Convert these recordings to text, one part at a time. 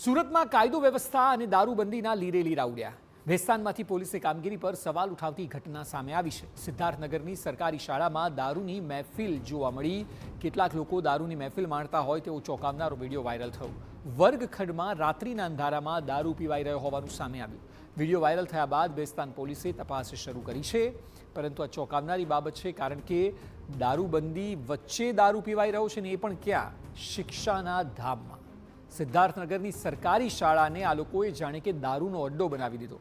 સુરતમાં કાયદો વ્યવસ્થા અને દારૂબંધીના લીરે લીરા ઉડ્યા. ભેસ્તાનમાંથી પોલીસે કામગીરી પર સવાલ ઉઠાવતી ઘટના સામે આવી છે. સિદ્ધાર્થનગરની સરકારી શાળામાં દારૂની મહેફિલ જોવા મળી. કેટલાક લોકો દારૂની મહેફિલ માણતા હોય તેવો ચોંકાવનારો વિડીયો વાયરલ થયો. વર્ગખંડમાં રાત્રિના અંધારામાં દારૂ પીવાઈ રહ્યો હોવાનું સામે આવ્યું. વિડીયો વાયરલ થયા બાદ ભેસ્તાન પોલીસે તપાસ શરૂ કરી છે. પરંતુ આ ચોંકાવનારી બાબત છે, કારણ કે દારૂબંધી વચ્ચે દારૂ પીવાઈ રહ્યો છે ને એ પણ ક્યાં? શિક્ષાના ધામમાં. સિદ્ધાર્થનગરની સરકારી શાળાને આ લોકોએ જાણે કે દારૂનો અડ્ડો બનાવી દીધો.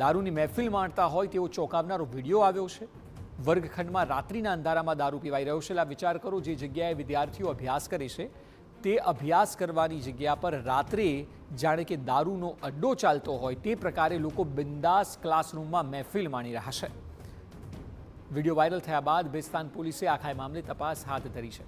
દારૂની મહેફિલ માણતા હોય તેવો ચોંકાવનારો વિડીયો આવ્યો છે. વર્ગખંડમાં રાત્રિના અંધારામાં દારૂ પીવાઈ રહ્યો છે. એટલે વિચાર કરો, જે જગ્યાએ વિદ્યાર્થીઓ અભ્યાસ કરે છે તે અભ્યાસ કરવાની જગ્યા પર રાત્રે જાણે કે દારૂનો અડ્ડો ચાલતો હોય તે પ્રકારે લોકો બિંદાસ ક્લાસરૂમમાં મહેફિલ માણી રહ્યા છે. વિડીયો વાયરલ થયા બાદ ભેસ્તાન પોલીસે આખા મામલે તપાસ હાથ ધરી છે.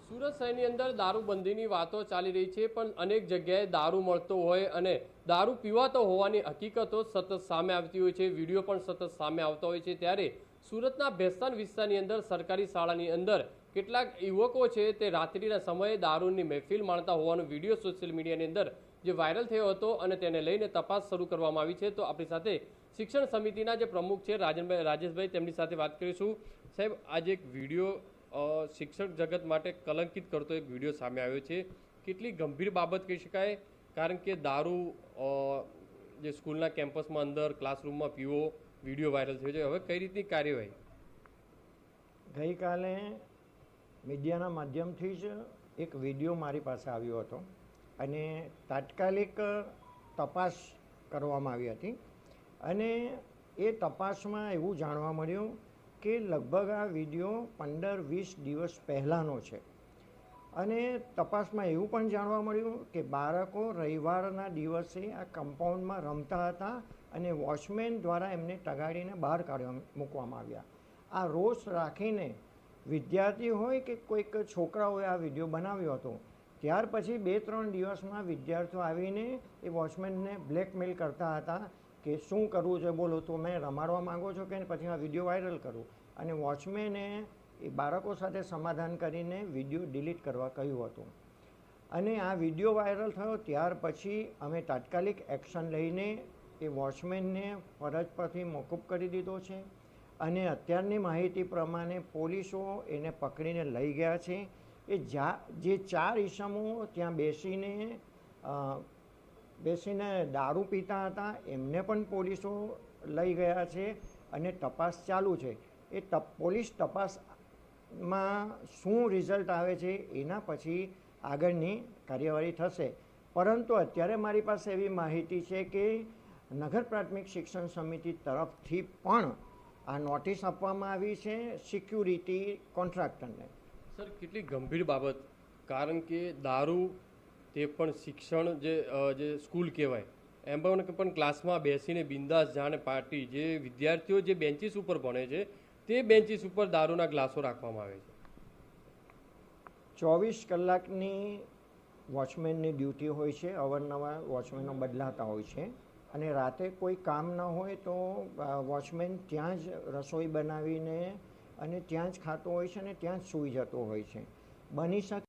સુરત શહેરની અંદર દારૂબંધીની વાતો ચાલી રહી છે, પણ અનેક જગ્યાએ દારૂ મળતો હોય અને દારૂ પીવાતો હોવાની હકીકતો સતત સામે આવતી હોય છે. વિડીયો પણ સતત સામે આવતા હોય છે. ત્યારે સુરતના ભેસ્તાન વિસ્તારની અંદર સરકારી શાળાની અંદર કેટલાક યુવકો છે તે રાત્રિના સમયે દારૂની મહેફિલ માણતા હોવાનો વિડીયો સોશિયલ મીડિયાની અંદર જે વાયરલ થયો હતો અને તેને લઈને તપાસ શરૂ કરવામાં આવી છે. તો આપણી સાથે શિક્ષણ સમિતિના જે પ્રમુખ છે રાજેશભાઈ, તેમની સાથે વાત કરીશું. સાહેબ, આજે એક વિડીયો શિક્ષક જગત માટે કલંકિત કરતો એક વિડીયો સામે આવ્યો છે. કેટલી ગંભીર બાબત કહી શકાય, કારણ કે દારૂ જે સ્કૂલના કેમ્પસમાં અંદર ક્લાસરૂમમાં પીવો, વિડીયો વાયરલ થયો છે. હવે કઈ રીતની કાર્યવાહી? ગઈકાલે મીડિયાના માધ્યમથી જ એક વિડીયો મારી પાસે આવ્યો હતો અને તાત્કાલિક તપાસ કરવામાં આવી હતી. અને એ તપાસમાં એવું જાણવા મળ્યું કે લગભગ આ વિડીયો 15-20 દિવસ પહેલાંનો છે. અને તપાસમાં એવું પણ જાણવા મળ્યું કે બાળકો રવિવારના દિવસે આ કમ્પાઉન્ડમાં રમતા હતા અને વોચમેન દ્વારા એમને ટગાડીને બહાર મૂકવામાં આવ્યા. આ રોષ રાખીને વિદ્યાર્થી હોય કે કોઈક છોકરાઓએ આ વિડીયો બનાવ્યો હતો. ત્યાર પછી 2-3 દિવસમાં વિદ્યાર્થીઓ આવીને એ વોચમેનને બ્લેકમેલ કરતા હતા કે શું કરવું છે, બોલો, તો મેં રમાડવા માંગો છો કે પછી આ વિડીયો વાયરલ કરું. અને વોચમેને એ બાળકો સાથે સમાધાન કરીને વિડીયો ડિલીટ કરવા કહ્યું હતું. અને આ વિડીયો વાયરલ થયો ત્યાર પછી અમે તાત્કાલિક એક્શન લઈને એ વોચમેનને ફરજ પરથી મોકૂફ કરી દીધો છે. અને અત્યારની માહિતી પ્રમાણે પોલીસો એને પકડીને લઈ ગયા છે. એ જે 4 ઈસમો ત્યાં બેસીને દારૂ પીતા હતા એમને પણ પોલીસો લઈ ગયા છે અને તપાસ ચાલુ છે. એ પોલીસ તપાસમાં શું રિઝલ્ટ આવે છે એના પછી આગળની કાર્યવાહી થશે. પરંતુ અત્યારે મારી પાસે એવી માહિતી છે કે નગર પ્રાથમિક શિક્ષણ સમિતિ તરફથી પણ આ નોટિસ આપવામાં આવી છે સિક્યુરિટી કોન્ટ્રાક્ટરને. સર, કેટલી ગંભીર બાબત, કારણ કે દારૂ તે પણ શિક્ષણ જે સ્કૂલ કહેવાય એમ પણ ક્લાસમાં બેસીને બિંદાસ જાણે પાર્ટી, જે વિદ્યાર્થીઓ જે બેન્ચીસ ઉપર ભણે છે તે બેન્ચીસ ઉપર દારૂના ગ્લાસો રાખવામાં આવે છે. 24 કલાકની વોચમેનની ડ્યુટી હોય છે. અવારનવાર વોચમેનો બદલાતા હોય છે. અને રાતે કોઈ કામ ન હોય તો વોચમેન ત્યાં જ રસોઈ બનાવીને અને ત્યાં જ ખાતો હોય છે અને ત્યાં જ સૂઈ જતો હોય છે. બની શકે